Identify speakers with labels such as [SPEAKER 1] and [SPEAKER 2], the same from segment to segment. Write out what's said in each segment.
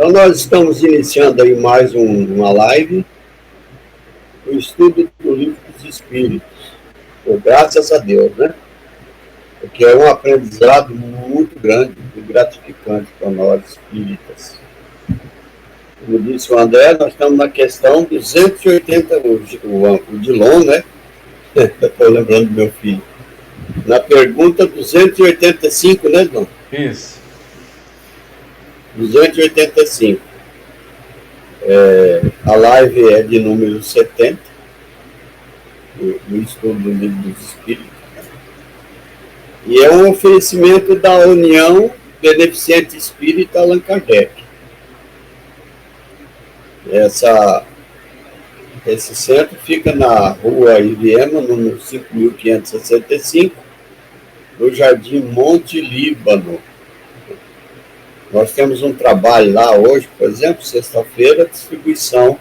[SPEAKER 1] Então, nós estamos iniciando aí mais uma live, o estudo do Livro dos Espíritos, graças a Deus, né? Porque é um aprendizado muito grande e gratificante para nós espíritas. Como disse o André, nós estamos na questão 280, o Dilon, né? Estou lembrando do meu filho. Na pergunta 285, né, Dilon?
[SPEAKER 2] Isso.
[SPEAKER 1] 285. A live é de número 70, do estudo do Livro dos Espíritos. E é um oferecimento da União Beneficente Espírita Allan Kardec. Esse centro fica na rua Iriema, número 5.565, no Jardim Monte Líbano. Nós temos um trabalho lá hoje, por exemplo, sexta-feira, distribuição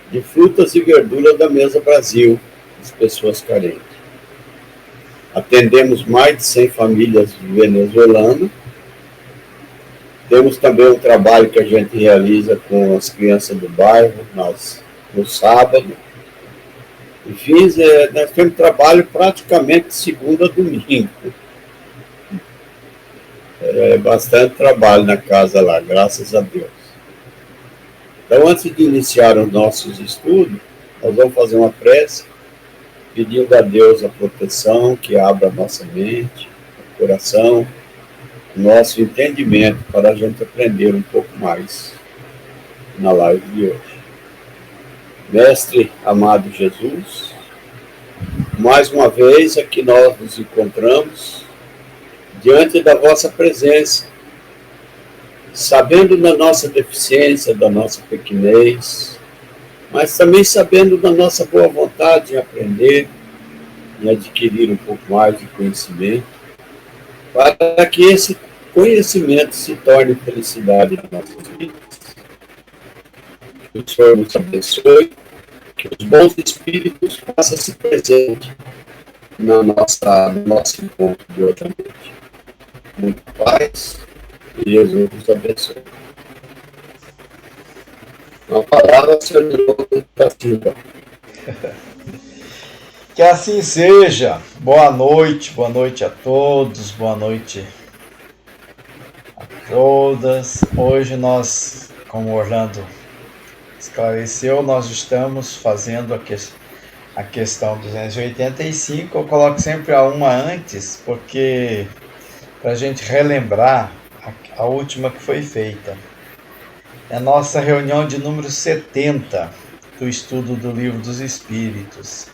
[SPEAKER 1] de frutas e verduras da Mesa Brasil, às pessoas carentes. Atendemos mais de 100 famílias venezuelanas. Temos também um trabalho que a gente realiza com as crianças do bairro, no sábado. Enfim, nós temos trabalho praticamente de segunda a domingo. É bastante trabalho na casa lá, graças a Deus. Então, antes de iniciar os nossos estudos, nós vamos fazer uma prece, pedindo a Deus a proteção, que abra a nossa mente, o coração, o nosso entendimento, para a gente aprender um pouco mais na live de hoje. Mestre amado Jesus, mais uma vez aqui nós nos encontramos diante da vossa presença, sabendo da nossa deficiência, da nossa pequenez, mas também sabendo da nossa boa vontade em aprender, em adquirir um pouco mais de conhecimento, para que esse conhecimento se torne felicidade nas nossas vidas. Que o Senhor nos abençoe, que os bons espíritos façam-se presente no nosso encontro de hoje à noite. Muito paz e Jesus nos abençoe. Uma palavra, Senhor da Silva.
[SPEAKER 2] Que assim seja. Boa noite a todos, boa noite a todas. Hoje nós, como o Orlando esclareceu, nós estamos fazendo a questão 285. Eu coloco sempre a uma antes, porque para a gente relembrar a última que foi feita. É a nossa reunião de número 70 do estudo do Livro dos Espíritos.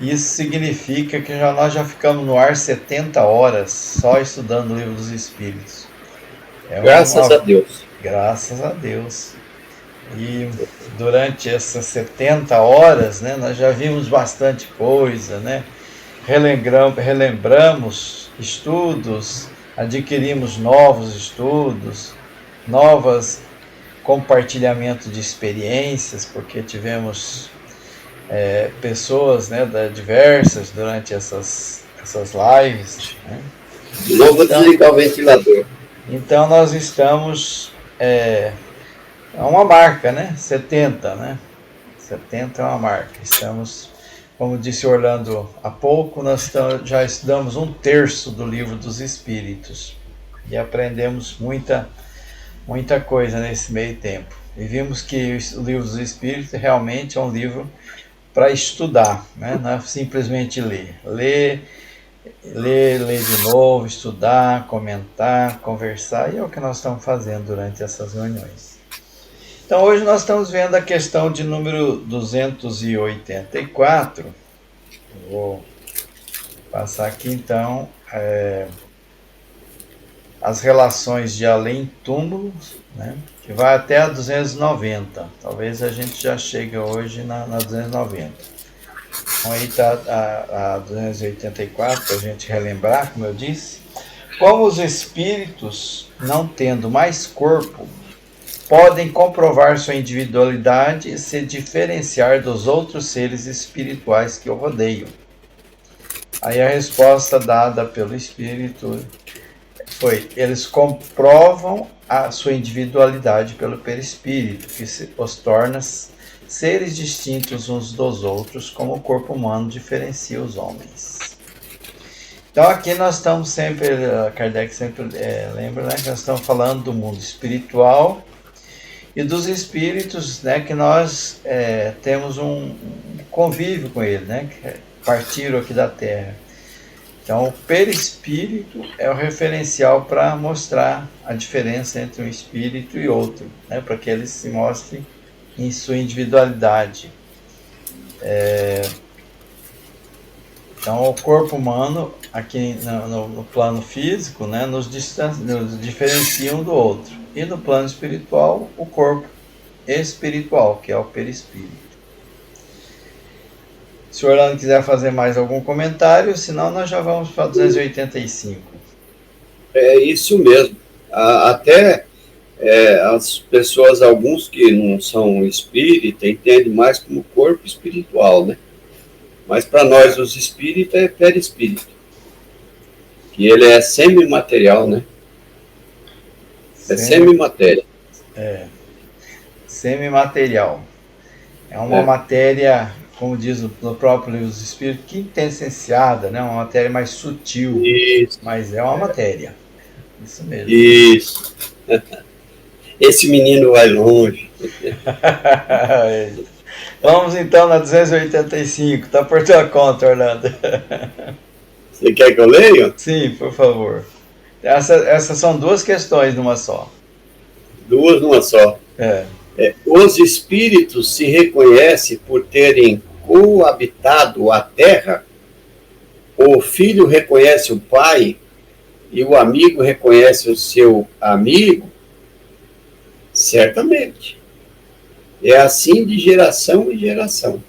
[SPEAKER 2] Isso significa que nós já ficamos no ar 70 horas só estudando o Livro dos Espíritos.
[SPEAKER 1] Graças a Deus.
[SPEAKER 2] Graças a Deus. E durante essas 70 horas, né, nós já vimos bastante coisa, né? Relembramos estudos, adquirimos novos estudos, novos compartilhamento de experiências, porque tivemos pessoas, né, diversas durante essas lives. Né?
[SPEAKER 1] Não vou desligar o ventilador.
[SPEAKER 2] Então nós estamos a uma marca, né? 70, né? 70 é uma marca. Estamos, como disse Orlando há pouco, nós já estudamos 1/3 do Livro dos Espíritos e aprendemos muita coisa nesse meio tempo. E vimos que o Livro dos Espíritos realmente é um livro para estudar, né? Não é simplesmente ler. Ler de novo, estudar, comentar, conversar, e é o que nós estamos fazendo durante essas reuniões. Então hoje nós estamos vendo a questão de número 284. Vou passar aqui então as relações de além-túmulos, né, que vai até a 290. Talvez a gente já chegue hoje na 290. Então aí está a 284, para a gente relembrar, como eu disse. Como os espíritos, não tendo mais corpo, podem comprovar sua individualidade e se diferenciar dos outros seres espirituais que o rodeiam. Aí a resposta dada pelo espírito eles comprovam a sua individualidade pelo perispírito, que os torna seres distintos uns dos outros, como o corpo humano diferencia os homens. Então aqui nós estamos sempre, Kardec sempre lembra, né, que nós estamos falando do mundo espiritual e dos espíritos, né, que nós temos um convívio com ele, né, que partiram aqui da Terra. Então, o perispírito é o referencial para mostrar a diferença entre um espírito e outro, né, para que eles se mostrem em sua individualidade. Então, o corpo humano, aqui no plano físico, né, nos diferencia um do outro. E no plano espiritual, o corpo espiritual, que é o perispírito. Se o Orlando quiser fazer mais algum comentário, senão nós já vamos para 285.
[SPEAKER 1] É isso mesmo. Até as pessoas, alguns que não são espírita, entendem mais como corpo espiritual, né? Mas para nós, os espíritas, é perispírito. Que ele é semimaterial, né? É semimatéria.
[SPEAKER 2] Semimaterial. É uma matéria, como diz no próprio livro dos Espíritos, quintessenciada, né? Uma matéria mais sutil. Isso. Mas é uma matéria. Isso mesmo.
[SPEAKER 1] Isso. Esse menino vai longe.
[SPEAKER 2] Vamos então na 285. Está por tua conta, Orlando.
[SPEAKER 1] Você quer que eu leia?
[SPEAKER 2] Sim, por favor. Essas são duas questões numa só.
[SPEAKER 1] Duas numa só. Os espíritos se reconhecem por terem coabitado a terra. O filho reconhece o pai e o amigo reconhece o seu amigo. Certamente. É assim de geração em geração.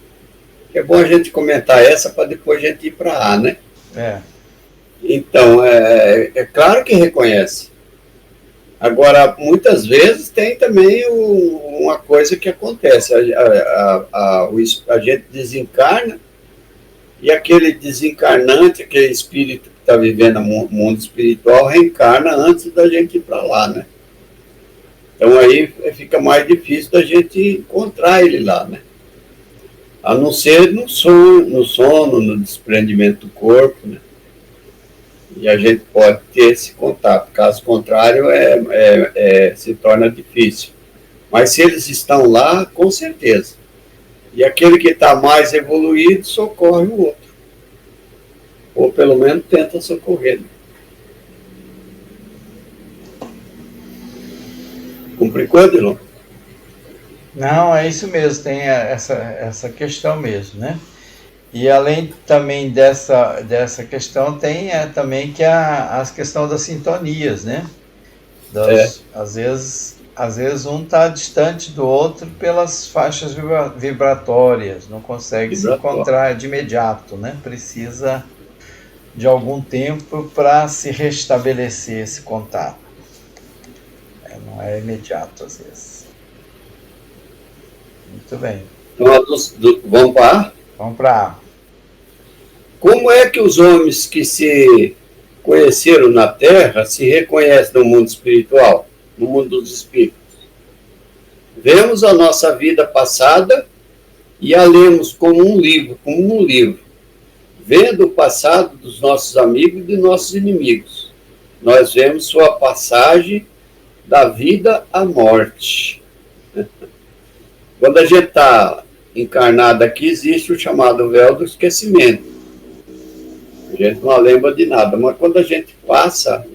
[SPEAKER 1] É bom a gente comentar essa para depois a gente ir para A, né? Então, é claro que reconhece. Agora, muitas vezes tem também uma coisa que acontece. A gente desencarna e aquele desencarnante, aquele espírito que está vivendo no mundo espiritual, reencarna antes da gente ir para lá, né? Então aí fica mais difícil da gente encontrar ele lá, né? A não ser no sono, no desprendimento do corpo, né? E a gente pode ter esse contato. Caso contrário, se torna difícil. Mas se eles estão lá, com certeza. E aquele que está mais evoluído socorre o outro. Ou pelo menos tenta socorrer. Complicou, Adilon?
[SPEAKER 2] Não, é isso mesmo, tem essa questão mesmo, né? E além também dessa questão, tem também que a questão das sintonias, né? Às vezes um está distante do outro pelas faixas vibratórias, não consegue se encontrar de imediato, né? Precisa de algum tempo para se restabelecer esse contato. Não é imediato, às vezes. Muito bem.
[SPEAKER 1] Vamos para A?
[SPEAKER 2] Vamos para A.
[SPEAKER 1] Como é que os homens que se conheceram na Terra se reconhecem no mundo espiritual, no mundo dos espíritos? Vemos a nossa vida passada e a lemos como um livro. Vendo o passado dos nossos amigos e de nossos inimigos. Nós vemos sua passagem da vida à morte. Quando a gente está encarnado aqui, existe o chamado véu do esquecimento. A gente não lembra de nada, mas quando a gente passa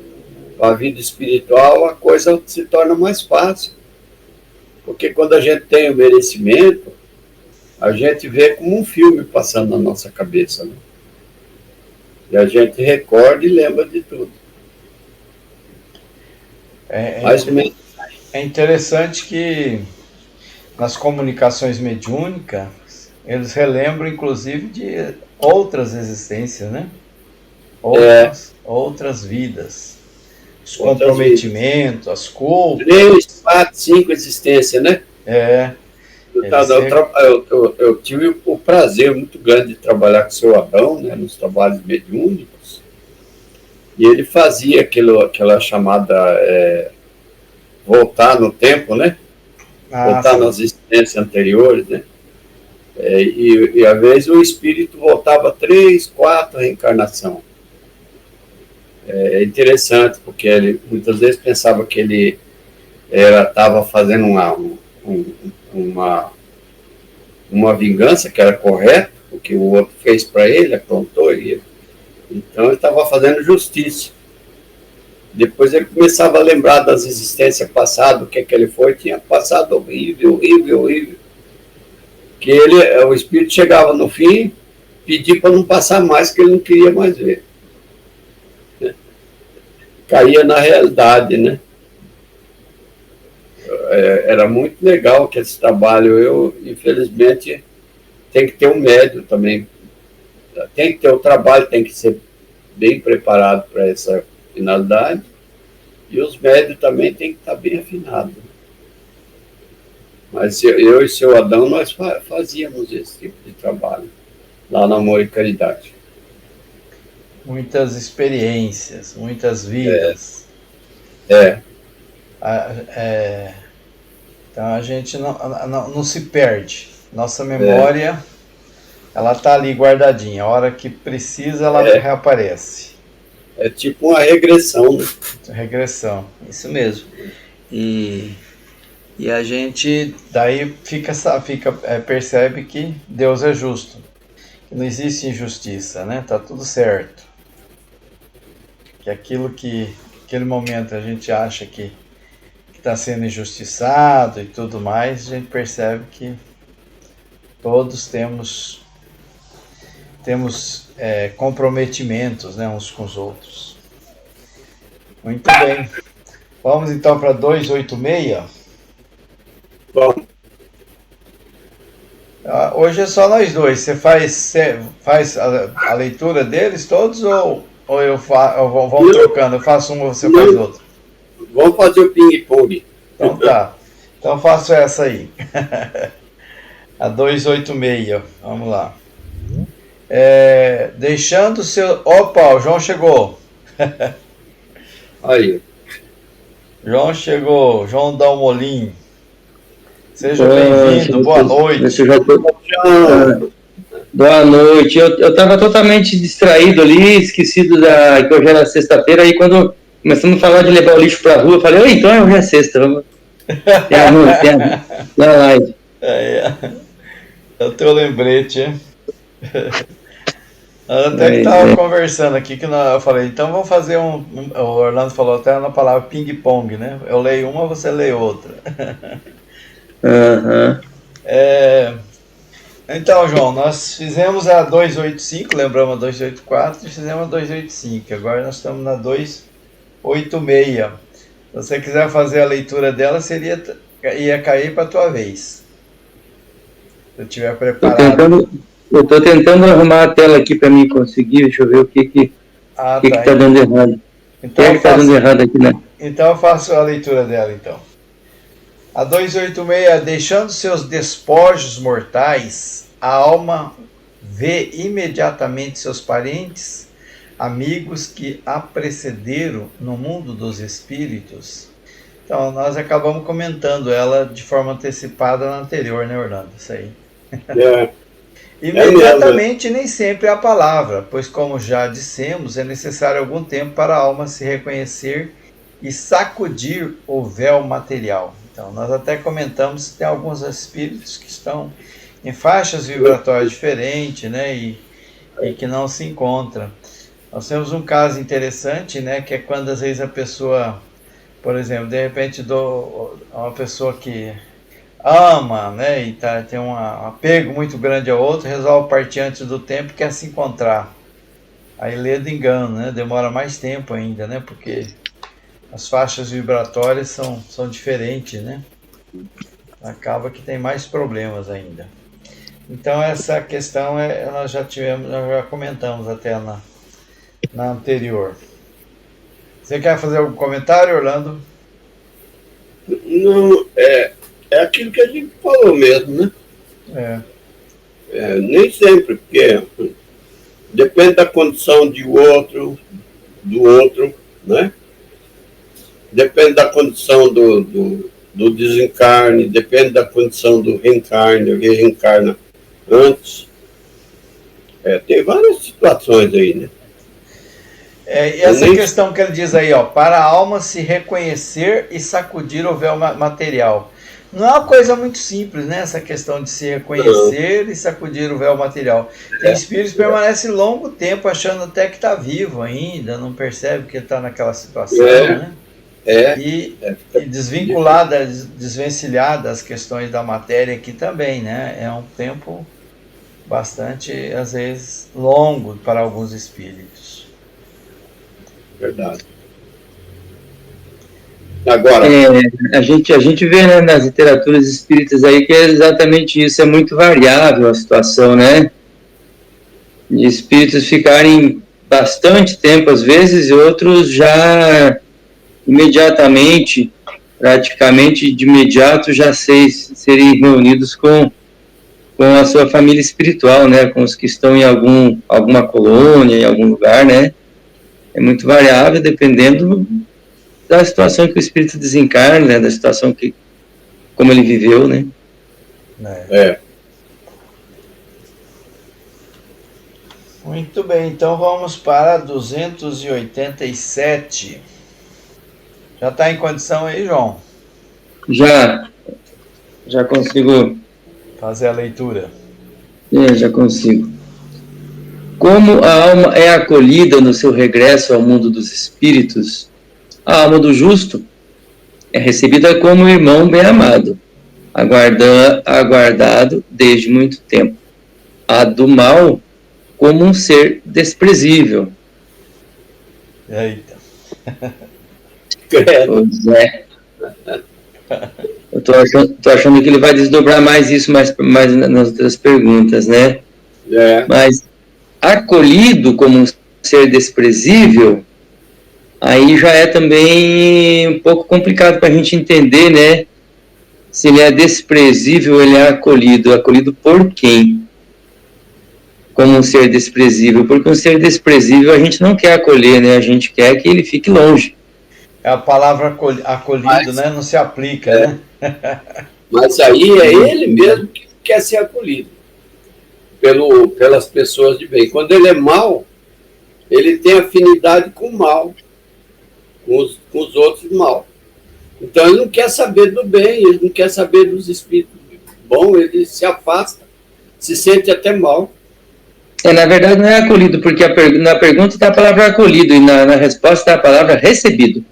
[SPEAKER 1] para a vida espiritual, a coisa se torna mais fácil. Porque quando a gente tem o merecimento, a gente vê como um filme passando na nossa cabeça, né? E a gente recorda e lembra de tudo.
[SPEAKER 2] É interessante que nas comunicações mediúnicas eles relembram inclusive de outras existências, né? Outras vidas, os comprometimentos, as culpas.
[SPEAKER 1] 3, 4, 5 existências, né? Eu tive o prazer muito grande de trabalhar com o seu Adão, né, nos trabalhos mediúnicos. E ele fazia aquela chamada voltar no tempo, né? Voltar
[SPEAKER 2] sim.
[SPEAKER 1] nas existências anteriores, né? E às vezes o espírito voltava 3, 4 reencarnações. É interessante, porque ele muitas vezes pensava que ele estava fazendo uma vingança que era correta, o que o outro fez para ele, aprontou, então ele estava fazendo justiça. Depois ele começava a lembrar das existências passadas, o que ele foi, tinha passado horrível, horrível, horrível. Que o espírito chegava no fim, pedia para não passar mais, que ele não queria mais ver. Caía na realidade, né? Era muito legal esse trabalho. Eu, infelizmente, tem que ter um médium também. Tem que ter o trabalho, tem que ser bem preparado para essa finalidade. E os médios também têm que estar bem afinados. Mas eu e seu Adão, nós fazíamos esse tipo de trabalho lá na Amor e Caridade.
[SPEAKER 2] Muitas experiências, muitas vidas. Então a gente não se perde. Nossa memória, ela está ali guardadinha. A hora que precisa, ela reaparece.
[SPEAKER 1] É tipo uma regressão, né?
[SPEAKER 2] Regressão, isso mesmo. E a gente daí percebe que Deus é justo. Que não existe injustiça, né? Tá tudo certo. Que aquele momento a gente acha que está sendo injustiçado e tudo mais, a gente percebe que todos temos comprometimentos, né, uns com os outros. Muito bem. Vamos então para 286.
[SPEAKER 1] Bom.
[SPEAKER 2] Hoje é só nós dois. Você faz a leitura deles todos ou vamos trocando? Eu faço um ou você faz outro?
[SPEAKER 1] Vamos fazer o ping-pong.
[SPEAKER 2] Então tá. Então faço essa aí. A 286. Vamos lá. Deixando seu... Opa, o João chegou.
[SPEAKER 1] Aí.
[SPEAKER 2] João chegou. João Dalmolin. Seja bem-vindo. Boa noite.
[SPEAKER 3] Boa noite. Eu estava totalmente distraído ali, esquecido que hoje era sexta-feira. Aí quando começamos a falar de levar o lixo para a rua, eu falei, então hoje é sexta. Vamos... na live.
[SPEAKER 2] É o teu lembrete, hein? Até que estava conversando aqui, que eu falei, então vamos fazer o Orlando falou até na palavra ping-pong, né? Eu leio uma, você lê outra. Então, João, nós fizemos a 285, lembramos a 284 e fizemos a 285. Agora nós estamos na 286. Se você quiser fazer a leitura dela, ia cair para a tua vez. Se eu estiver preparado.
[SPEAKER 3] Eu estou tentando arrumar a tela aqui para mim conseguir. Deixa eu ver o que está dando errado.
[SPEAKER 2] Então,
[SPEAKER 3] o que está dando errado aqui, né?
[SPEAKER 2] Então eu faço a leitura dela, então. A 286, deixando seus despojos mortais, a alma vê imediatamente seus parentes, amigos que a precederam no mundo dos espíritos. Então, nós acabamos comentando ela de forma antecipada na anterior, né, Orlando? Isso aí. Imediatamente nem sempre é a palavra, pois, como já dissemos, é necessário algum tempo para a alma se reconhecer e sacudir o véu material. Então, nós até comentamos que tem alguns espíritos que estão em faixas vibratórias diferentes, né, e que não se encontram. Nós temos um caso interessante, né, que é quando às vezes a pessoa, por exemplo, de repente uma pessoa que ama, né, e tem um apego muito grande ao outro, resolve partir antes do tempo e quer se encontrar. Aí lê do engano, né, demora mais tempo ainda, né, porque as faixas vibratórias são diferentes, né? Acaba que tem mais problemas ainda. Então essa questão nós já comentamos até na anterior. Você quer fazer algum comentário, Orlando?
[SPEAKER 1] Não, é aquilo que a gente falou mesmo, né? Nem sempre, porque depende da condição de outro, do outro, né? Depende da condição do desencarne, depende da condição do reencarne, ele reencarna antes. Tem várias situações aí, né?
[SPEAKER 2] E essa questão que ele diz aí, ó, para a alma se reconhecer e sacudir o véu material. Não é uma coisa muito simples, né? Essa questão de se reconhecer e sacudir o véu material. Tem espíritos que permanecem longo tempo achando até que está vivo ainda, não percebe que ele está naquela situação, né? E desvinculada, desvencilhada as questões da matéria aqui também, né? É um tempo bastante, às vezes, longo para alguns espíritos.
[SPEAKER 1] Verdade. Agora,
[SPEAKER 3] a gente vê, né, nas literaturas espíritas aí que é exatamente isso, é muito variável a situação, né? De espíritos ficarem bastante tempo, às vezes, e outros já imediatamente, praticamente de imediato, já serem reunidos com a sua família espiritual, né? Com os que estão em alguma colônia, em algum lugar, né? É muito variável, dependendo da situação que o espírito desencarna, né? Da situação como ele viveu, né?
[SPEAKER 2] Muito bem, então vamos para 287. Já está em condição aí, João?
[SPEAKER 3] Já consigo
[SPEAKER 2] fazer a leitura.
[SPEAKER 3] Já consigo. Como a alma é acolhida no seu regresso ao mundo dos espíritos, a alma do justo é recebida como irmão bem-amado, aguardado desde muito tempo. A do mal como um ser desprezível.
[SPEAKER 2] Eita.
[SPEAKER 3] Pois é. Eu tô achando que ele vai desdobrar mais isso mais nas outras perguntas, né? Mas acolhido como um ser desprezível, aí já é também um pouco complicado para a gente entender, né? Se ele é desprezível, ele é acolhido. Acolhido por quem? Como um ser desprezível. Porque um ser desprezível a gente não quer acolher, né? A gente quer que ele fique longe.
[SPEAKER 2] A palavra acolhido, né? Não se aplica, né?
[SPEAKER 1] Mas aí é ele mesmo que quer ser acolhido pelas pessoas de bem. Quando ele é mau, ele tem afinidade com o mal, com os outros mal. Então ele não quer saber do bem, ele não quer saber dos espíritos bons, ele se afasta, se sente até mal.
[SPEAKER 3] Na verdade não é acolhido, porque na pergunta está a palavra acolhido e na resposta está a palavra recebido.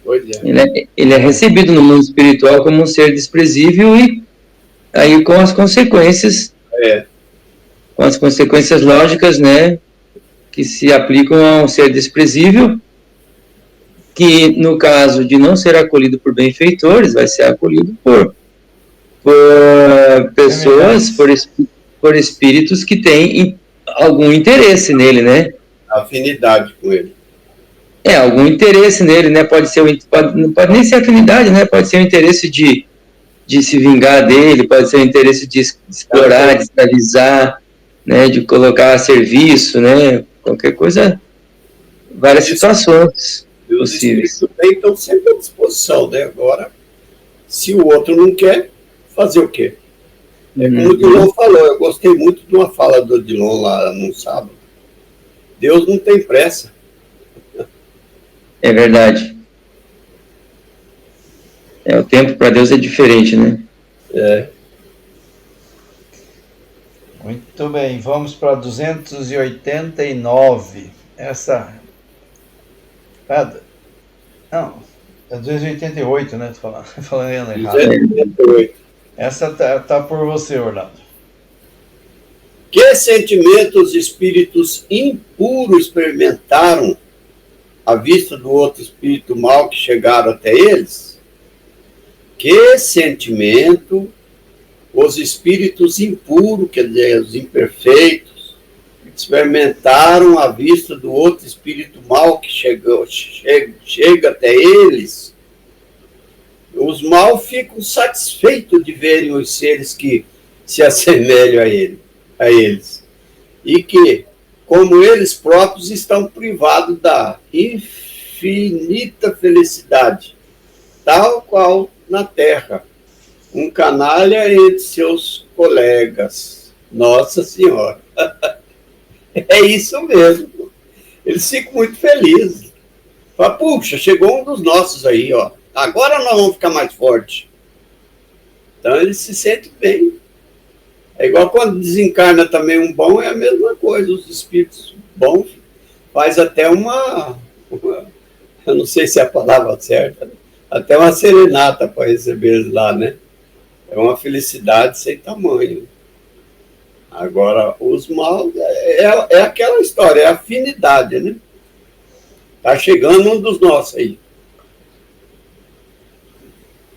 [SPEAKER 1] Pois
[SPEAKER 3] é. Ele é recebido no mundo espiritual como um ser desprezível e aí com as consequências com as consequências lógicas, né, que se aplicam a um ser desprezível, que no caso de não ser acolhido por benfeitores, vai ser acolhido por pessoas, por espíritos que têm algum interesse nele, né?
[SPEAKER 1] Afinidade com ele.
[SPEAKER 3] Algum interesse nele, né? Não pode nem ser afinidade, né? Pode ser o interesse de se vingar dele, pode ser o interesse de explorar, de escravizar, né? De colocar a serviço, né? Qualquer coisa, várias situações possíveis.
[SPEAKER 1] Os espíritos estão sempre à disposição, né? Agora, se o outro não quer, fazer o quê? Como o Dilon falou, eu gostei muito de uma fala do Dilon lá no sábado. Deus não tem pressa.
[SPEAKER 3] É verdade. O tempo para Deus é diferente, né?
[SPEAKER 2] Muito bem, vamos para 289. Essa. Não, é 288, né? Tô falando errado.
[SPEAKER 1] 288.
[SPEAKER 2] Essa tá por você, Orlando.
[SPEAKER 1] Que sentimentos espíritos impuros experimentaram à vista do outro espírito mau que chegaram até eles? Que sentimento os espíritos impuros, quer dizer, os imperfeitos, experimentaram à vista do outro espírito mau que chega até eles? Os maus ficam satisfeitos de verem os seres que se assemelham a eles. E que como eles próprios estão privados da infinita felicidade, tal qual na Terra, um canalha entre seus colegas. Nossa Senhora! É isso mesmo. Eles ficam muito felizes. Fala, puxa, chegou um dos nossos aí, ó. Agora nós vamos ficar mais fortes. Então eles se sentem bem. É igual quando desencarna também um bom, é a mesma coisa. Os espíritos bons faz até eu não sei se é a palavra certa, até uma serenata para receber eles lá, né? É uma felicidade sem tamanho. Agora, os maus é aquela história, é afinidade, né? Tá chegando um dos nossos aí.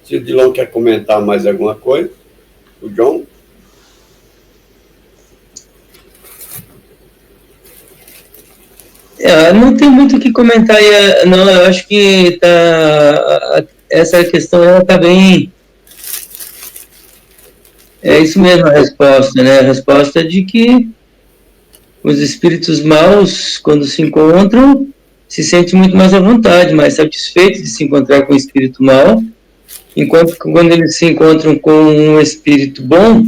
[SPEAKER 1] Se o Dilon quer comentar mais alguma coisa, o John.
[SPEAKER 3] Não tem muito o que comentar aí, não, eu acho que essa questão está bem. É isso mesmo a resposta, né? A resposta é de que os espíritos maus, quando se encontram, se sentem muito mais à vontade, mais satisfeitos de se encontrar com o espírito mau, enquanto que quando eles se encontram com um espírito bom,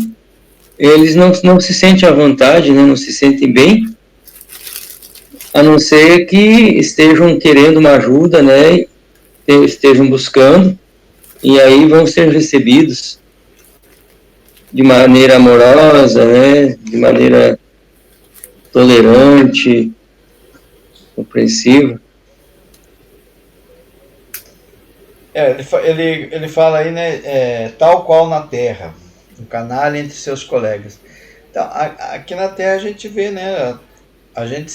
[SPEAKER 3] eles não se sentem à vontade, né? Não se sentem bem, a não ser que estejam querendo uma ajuda, né? Estejam buscando, e aí vão ser recebidos de maneira amorosa, né? De maneira tolerante, compreensiva.
[SPEAKER 2] Ele fala aí, né? Tal qual na Terra, um canalha entre seus colegas. Então, aqui na Terra a gente vê, né? A gente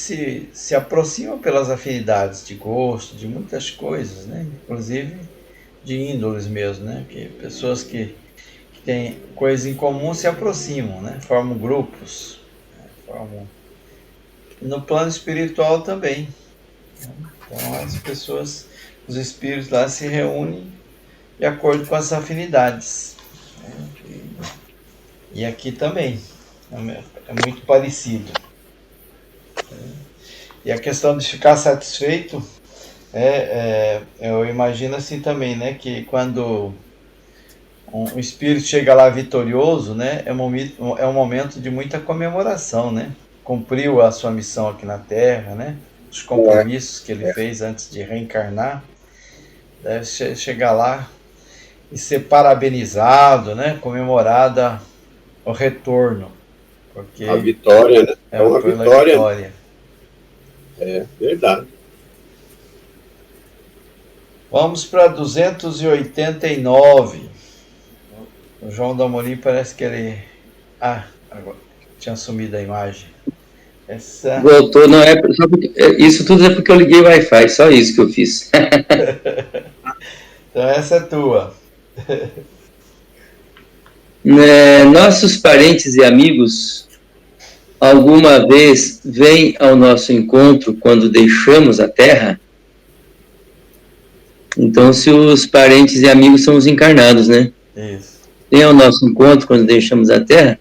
[SPEAKER 2] se aproxima pelas afinidades de gosto, de muitas coisas, né? Inclusive de índoles mesmo, né? Que pessoas que têm coisas em comum se aproximam, né? Formam grupos, né? No plano espiritual também. Então as pessoas, os espíritos lá se reúnem de acordo com as afinidades. E aqui também é muito parecido. E a questão de ficar satisfeito, eu imagino assim também, né? Que quando um espírito chega lá vitorioso, né? É um momento de muita comemoração, né? Cumpriu a sua missão aqui na Terra, né? Os compromissos que ele fez antes de reencarnar. Deve chegar lá e ser parabenizado, né? Comemorada o retorno. Porque
[SPEAKER 1] a vitória, né? É uma vitória. É verdade.
[SPEAKER 2] Vamos para 289. O João da Morim parece que ele... agora tinha sumido a imagem.
[SPEAKER 3] Voltou, não é só porque, isso tudo é porque eu liguei o Wi-Fi, só isso que eu fiz.
[SPEAKER 2] Então essa é tua.
[SPEAKER 3] Nossos parentes e amigos alguma vez vêm ao nosso encontro quando deixamos a Terra? Então, se os parentes e amigos são os encarnados, né?
[SPEAKER 2] Isso.
[SPEAKER 3] Vêm ao nosso encontro quando deixamos a Terra?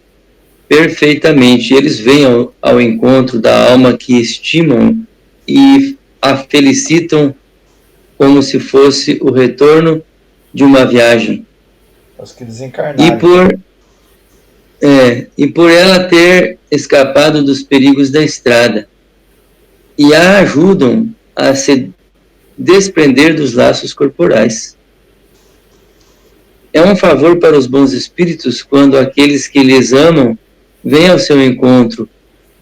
[SPEAKER 3] Perfeitamente. Eles vêm ao encontro da alma que estimam e a felicitam como se fosse o retorno de uma viagem.
[SPEAKER 2] Os que desencarnaram.
[SPEAKER 3] E por ela ter escapado dos perigos da estrada. E a ajudam a se desprender dos laços corporais. É um favor para os bons espíritos quando aqueles que lhes amam vêm ao seu encontro,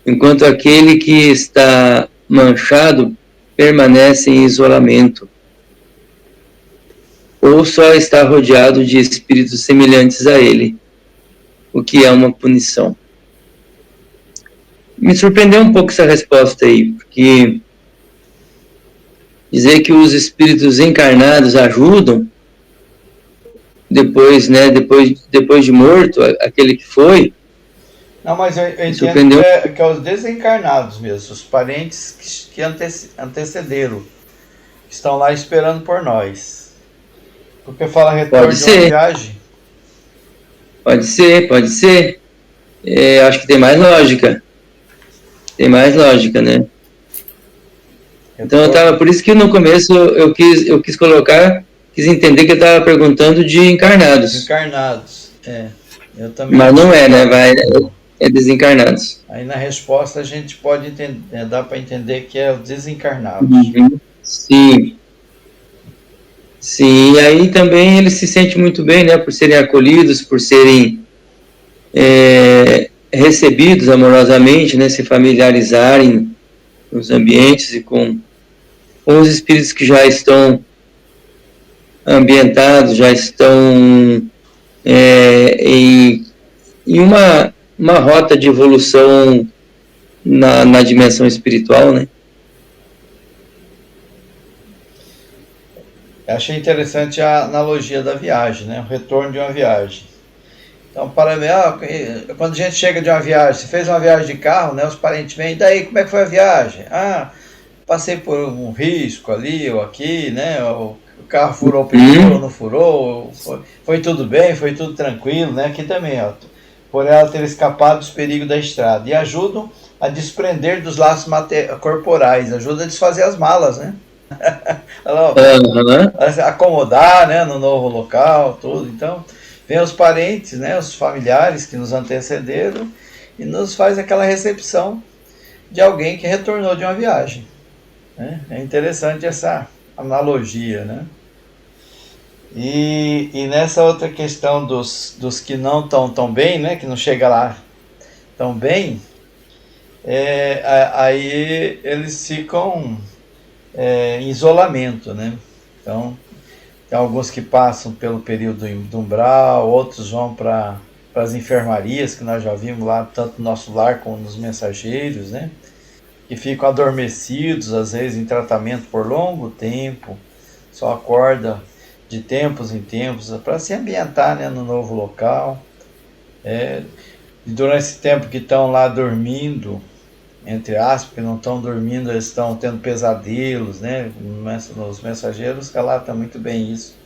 [SPEAKER 3] enquanto aquele que está manchado permanece em isolamento, ou só está rodeado de espíritos semelhantes a ele, o que é uma punição. Me surpreendeu um pouco essa resposta aí, porque dizer que os espíritos encarnados ajudam depois, né, depois de morto, aquele que foi.
[SPEAKER 2] Não, mas eu entendo que é os desencarnados mesmo, os parentes que antecederam, que estão lá esperando por nós. Porque fala retorno de uma viagem.
[SPEAKER 3] Pode ser. Acho que tem mais lógica. Tem mais lógica, né? Então por isso que no começo eu quis colocar, quis entender que eu estava perguntando de encarnados.
[SPEAKER 2] Encarnados, eu também.
[SPEAKER 3] Mas não é, né? É desencarnados.
[SPEAKER 2] Aí na resposta a gente pode entender, dá para entender que é o desencarnado.
[SPEAKER 3] Sim. Sim, e aí também ele se sente muito bem, né? Por serem acolhidos, por serem recebidos amorosamente, né? Se familiarizarem nos ambientes e com os espíritos que já estão ambientados, já estão em uma rota de evolução na dimensão espiritual, né?
[SPEAKER 2] Eu achei interessante a analogia da viagem, né? O retorno de uma viagem. Então, para mim, quando a gente chega de uma viagem, se fez uma viagem de carro, né? Os parentes vêm, e daí, como é que foi a viagem? Passei por um risco ali ou aqui, né? O carro furou o pneu, não furou, foi tudo bem, foi tudo tranquilo, né? Aqui também, por ela ter escapado dos perigos da estrada. E ajudam a desprender dos laços corporais, ajuda a desfazer as malas, né? Acomodar, né, no novo local, tudo. Então, vem os parentes, né, os familiares que nos antecederam e nos faz aquela recepção de alguém que retornou de uma viagem, né? É interessante essa analogia, né? E nessa outra questão dos que não estão tão bem, né, que não chega lá tão bem, aí eles ficam em isolamento, né? Então, tem alguns que passam pelo período do umbral, outros vão para as enfermarias, que nós já vimos lá, tanto no nosso lar como nos mensageiros, né? Que ficam adormecidos, às vezes em tratamento por longo tempo, só acorda de tempos em tempos para se ambientar, né, no novo local. E durante esse tempo que estão lá dormindo, entre aspas, porque não estão dormindo, eles estão tendo pesadelos, né? Nos mensageiros relata muito bem isso.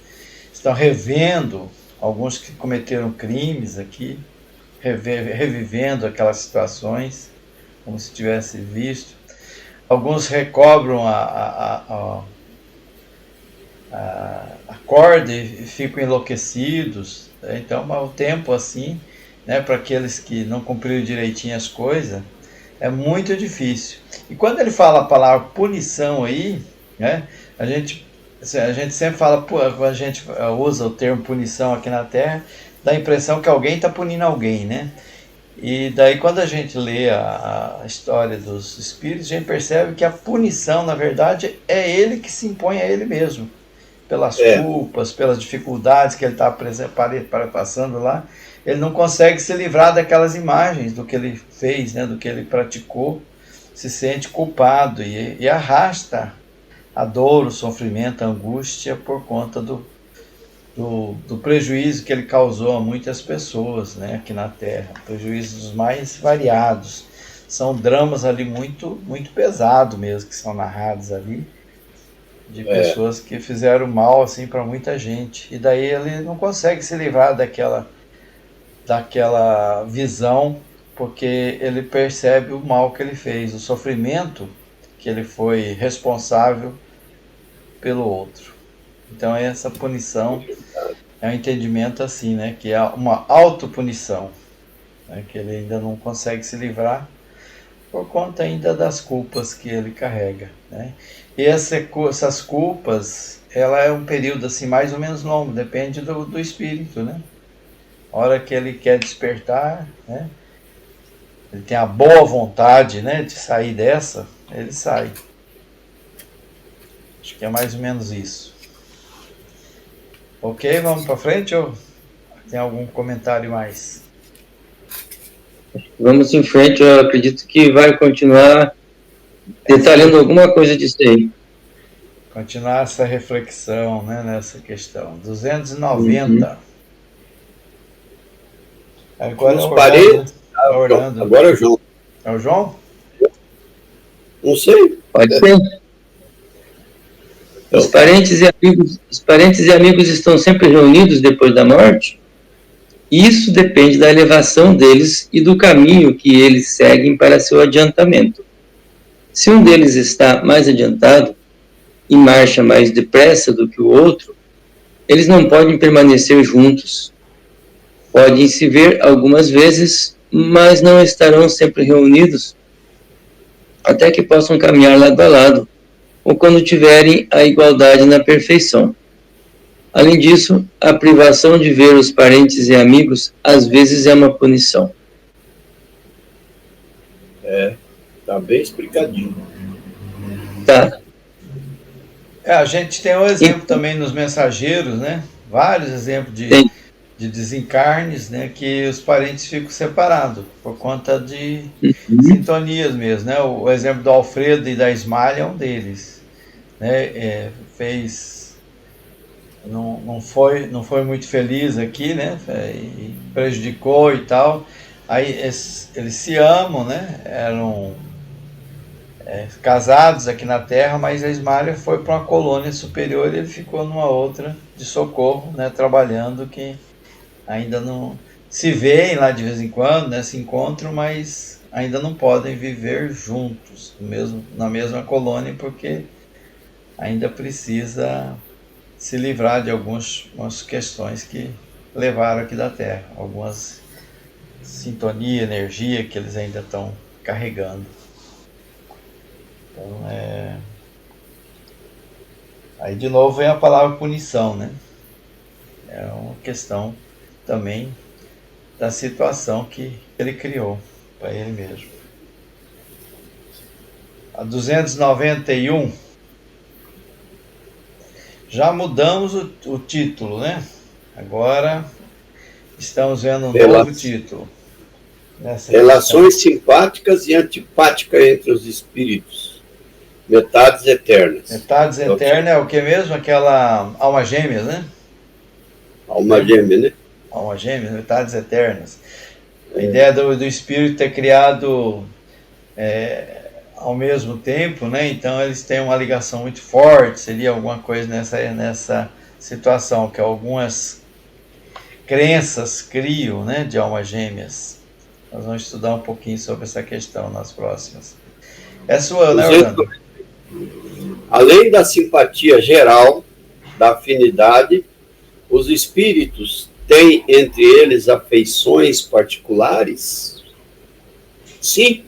[SPEAKER 2] Estão revendo alguns que cometeram crimes aqui, revivendo aquelas situações, como se tivesse visto. Alguns recobram a corda e ficam enlouquecidos. Então, o tempo assim, né, para aqueles que não cumpriram direitinho as coisas, é muito difícil. E quando ele fala a palavra punição aí, né, a gente sempre fala, quando a gente usa o termo punição aqui na Terra, dá a impressão que alguém está punindo alguém, né? E daí quando a gente lê a história dos espíritos, a gente percebe que a punição, na verdade, é ele que se impõe a ele mesmo. Pelas culpas, pelas dificuldades que ele está passando lá, ele não consegue se livrar daquelas imagens do que ele fez, né, do que ele praticou, se sente culpado e arrasta a dor, o sofrimento, a angústia por conta do prejuízo que ele causou a muitas pessoas, né, aqui na Terra, prejuízos mais variados. São dramas ali muito, muito pesados mesmo, que são narrados ali, de pessoas que fizeram mal assim para muita gente. E daí ele não consegue se livrar daquela visão, porque ele percebe o mal que ele fez, o sofrimento que ele foi responsável pelo outro. Então essa punição é um entendimento assim, né, que é uma autopunição, né, que ele ainda não consegue se livrar por conta ainda das culpas que ele carrega, né? E essas culpas, ela é um período assim mais ou menos longo, depende do espírito, né? A hora que ele quer despertar, né, ele tem a boa vontade, né, de sair dessa, ele sai. Acho que é mais ou menos isso. Ok, vamos para frente ou tem algum comentário mais?
[SPEAKER 3] Vamos em frente, eu acredito que vai continuar detalhando alguma coisa disso aí.
[SPEAKER 2] Continuar essa reflexão, né, nessa questão. 290. Agora
[SPEAKER 1] Os parentes.
[SPEAKER 2] Orlando.
[SPEAKER 1] Agora é o João.
[SPEAKER 2] É o João?
[SPEAKER 1] Não sei.
[SPEAKER 3] Pode ser.
[SPEAKER 1] Então,
[SPEAKER 3] os parentes e amigos estão sempre reunidos depois da morte? Isso depende da elevação deles e do caminho que eles seguem para seu adiantamento. Se um deles está mais adiantado e marcha mais depressa do que o outro, eles não podem permanecer juntos. Podem se ver algumas vezes, mas não estarão sempre reunidos, até que possam caminhar lado a lado, ou quando tiverem a igualdade na perfeição. Além disso, a privação de ver os parentes e amigos às vezes é uma punição.
[SPEAKER 1] Tá bem explicadinho.
[SPEAKER 3] Tá.
[SPEAKER 2] A gente tem um exemplo também nos mensageiros, né? Vários exemplos de desencarnes, né? Que os parentes ficam separados por conta de sintonias mesmo, né? O exemplo do Alfredo e da Ismália é um deles, né? Não foi muito feliz aqui, né? E prejudicou e tal. Aí eles se amam, né? Eram casados aqui na Terra, mas a Ismália foi para uma colônia superior e ele ficou numa outra de socorro, né? Trabalhando, que ainda não se veem lá de vez em quando, né? Se encontram, mas ainda não podem viver juntos, na mesma colônia, porque ainda precisa se livrar de algumas questões que levaram aqui da Terra, algumas sintonia, energia que eles ainda estão carregando. Então, aí de novo vem a palavra punição, né? É uma questão também da situação que ele criou para ele mesmo. A 291, já mudamos o título, né? Agora estamos vendo um novo título.
[SPEAKER 1] Relações simpáticas e antipáticas entre os espíritos. Metades eternas.
[SPEAKER 2] Metades eternas é o que mesmo? Aquela alma gêmeas, né?
[SPEAKER 1] Alma gêmea, né?
[SPEAKER 2] Alma gêmeas, metades eternas. A ideia do espírito é criado ao mesmo tempo, né? Então eles têm uma ligação muito forte, seria alguma coisa nessa situação, que algumas crenças criam, né, de almas gêmeas. Nós vamos estudar um pouquinho sobre essa questão nas próximas. É sua, né, Orlando?
[SPEAKER 1] Além da simpatia geral, da afinidade, os espíritos têm entre eles afeições particulares? Sim.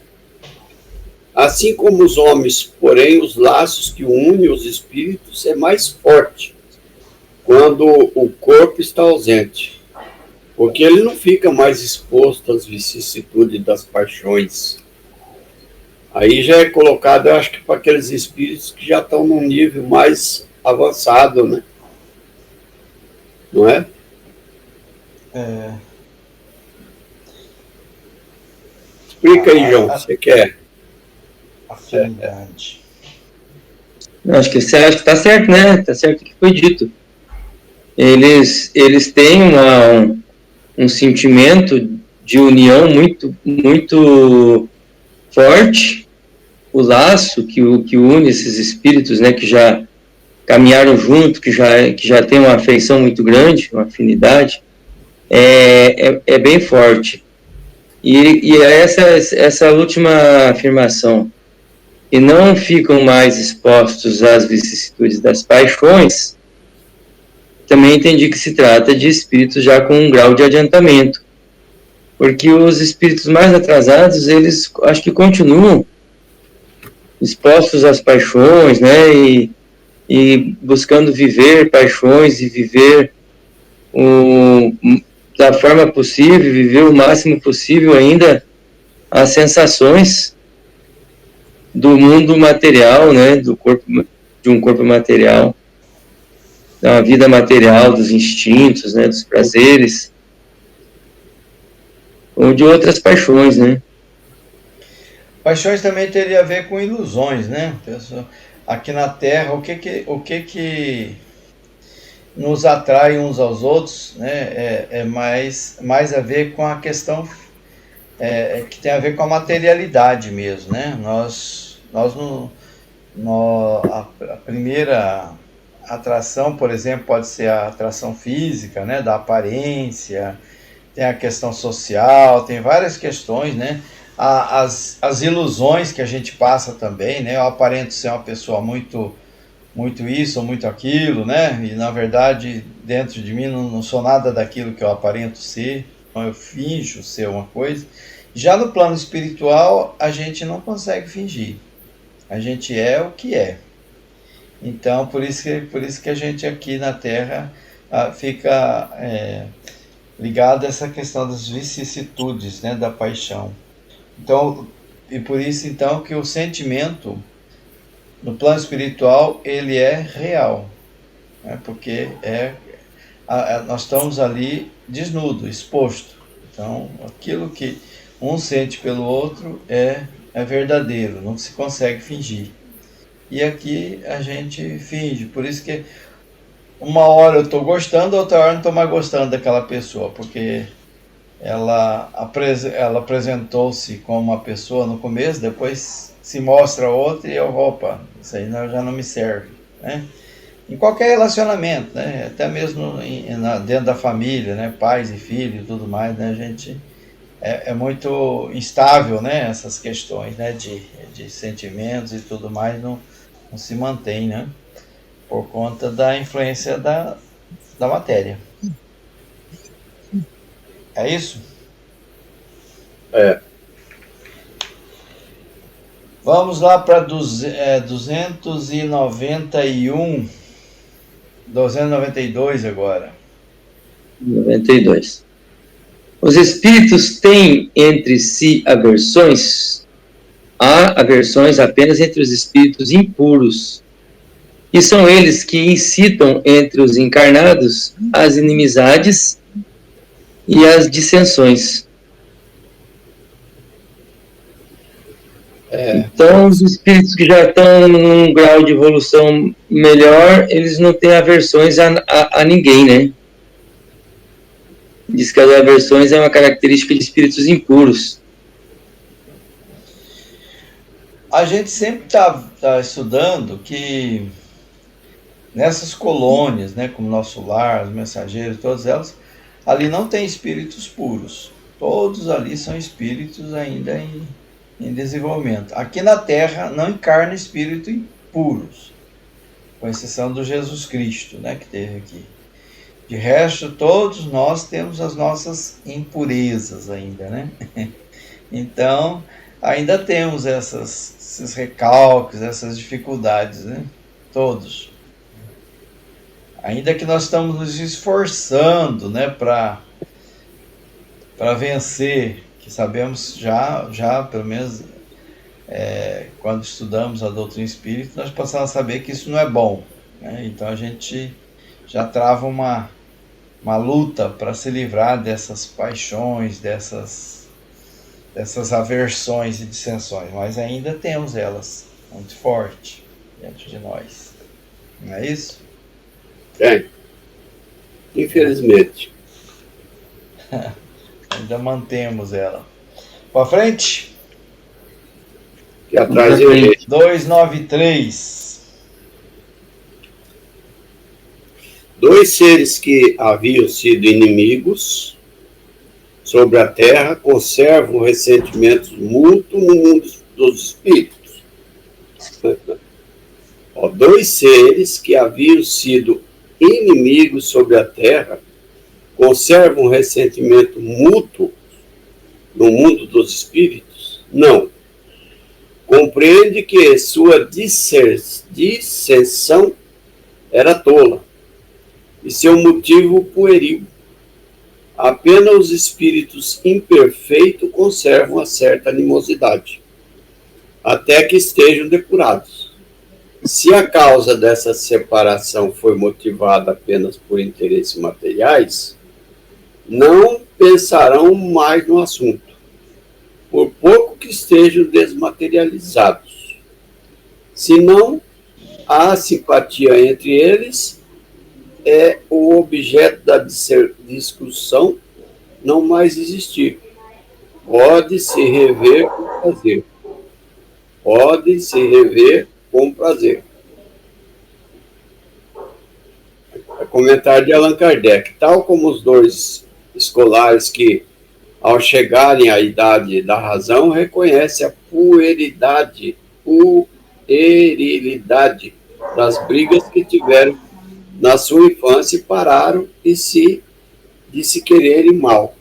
[SPEAKER 1] Assim como os homens, porém, os laços que unem os espíritos é mais forte quando o corpo está ausente, porque ele não fica mais exposto às vicissitudes das paixões. Aí já é colocado, eu acho que para aqueles espíritos que já estão num nível mais avançado, né? Não é? Explica aí, João, você quer?
[SPEAKER 2] Afinidade.
[SPEAKER 3] Acho que está certo, né? Está certo o que foi dito. Eles têm um sentimento de união muito, muito forte, o laço que une esses espíritos, né, que já caminharam junto, que já tem uma afeição muito grande, uma afinidade, é bem forte. E essa última afirmação, e não ficam mais expostos às vicissitudes das paixões, também entendi que se trata de espíritos já com um grau de adiantamento, porque os espíritos mais atrasados, eles acho que continuam expostos às paixões, né, e buscando viver paixões e viver da forma possível, viver o máximo possível ainda as sensações do mundo material, né, de um corpo material, da vida material, dos instintos, né, dos prazeres, ou de outras paixões, né.
[SPEAKER 2] Paixões também teria a ver com ilusões, né? Aqui na Terra, o que nos atrai uns aos outros, né? É mais a ver com a questão que tem a ver com a materialidade mesmo, né? A primeira atração, por exemplo, pode ser a atração física, né? Da aparência, tem a questão social, tem várias questões, né? As ilusões que a gente passa também, né? Eu aparento ser uma pessoa muito isso ou muito aquilo, né? E na verdade, dentro de mim não sou nada daquilo que eu aparento ser, então eu finjo ser uma coisa. Já no plano espiritual, a gente não consegue fingir. A gente é o que é. Então, por isso que a gente aqui na Terra fica ligado a essa questão das vicissitudes, né, da paixão. Então, e por isso então que o sentimento no plano espiritual ele é real, né, porque nós estamos ali desnudo, exposto. Então, aquilo que um sente pelo outro é verdadeiro, não se consegue fingir. E aqui a gente finge, por isso que uma hora eu estou gostando, outra hora não estou mais gostando daquela pessoa, porque ela apresentou-se como uma pessoa no começo, depois se mostra outra e eu, opa, isso aí já não me serve, né? Em qualquer relacionamento, né? Até mesmo dentro da família, né? Pais e filhos e tudo mais, né? A gente é muito instável, né? Essas questões, né? De sentimentos e tudo mais não se mantém, né? Por conta da influência da matéria. É isso?
[SPEAKER 1] É.
[SPEAKER 2] Vamos lá para 291, 292 agora.
[SPEAKER 3] 92. Os espíritos têm entre si aversões? Há aversões apenas entre os espíritos impuros. E são eles que incitam entre os encarnados as inimizades e as dissensões. Então, os espíritos que já estão num grau de evolução melhor, eles não têm aversões a ninguém, né? Diz que as aversões é uma característica de espíritos impuros.
[SPEAKER 2] A gente sempre tá estudando que nessas colônias, né, como Nosso Lar, os Mensageiros, todas elas, ali não tem espíritos puros. Todos ali são espíritos ainda em desenvolvimento. Aqui na Terra não encarna espíritos impuros, com exceção do Jesus Cristo, né, que teve aqui. De resto, todos nós temos as nossas impurezas ainda, né? Então, ainda temos esses recalques, essas dificuldades, né? Todos. Ainda que nós estamos nos esforçando, né, para vencer, que sabemos já pelo menos quando estudamos a doutrina espírita, nós passamos a saber que isso não é bom, né? Então a gente já trava uma luta para se livrar dessas paixões, dessas aversões e dissensões, mas ainda temos elas muito forte dentro de nós. Não é isso?
[SPEAKER 1] Tem. Infelizmente.
[SPEAKER 2] Ainda mantemos ela. Para frente.
[SPEAKER 1] Que atrás eu vejo.
[SPEAKER 2] 293.
[SPEAKER 1] Dois seres que haviam sido inimigos sobre a Terra conservam ressentimentos mútuos no mundo dos espíritos. Dois seres que haviam sido inimigos sobre a Terra conservam ressentimento mútuo no mundo dos espíritos? Não. Compreende que sua dissensão era tola e seu motivo pueril. Apenas os espíritos imperfeitos conservam uma certa animosidade, até que estejam depurados. Se a causa dessa separação foi motivada apenas por interesses materiais, não pensarão mais no assunto, por pouco que estejam desmaterializados. Se não há simpatia entre eles, o objeto da discussão não mais existir. Pode-se rever com prazer. Pode-se rever com prazer. Comentário de Allan Kardec. Tal como os dois escolares que, ao chegarem à idade da razão, reconhecem a puerilidade das brigas que tiveram na sua infância e pararam de se quererem mal.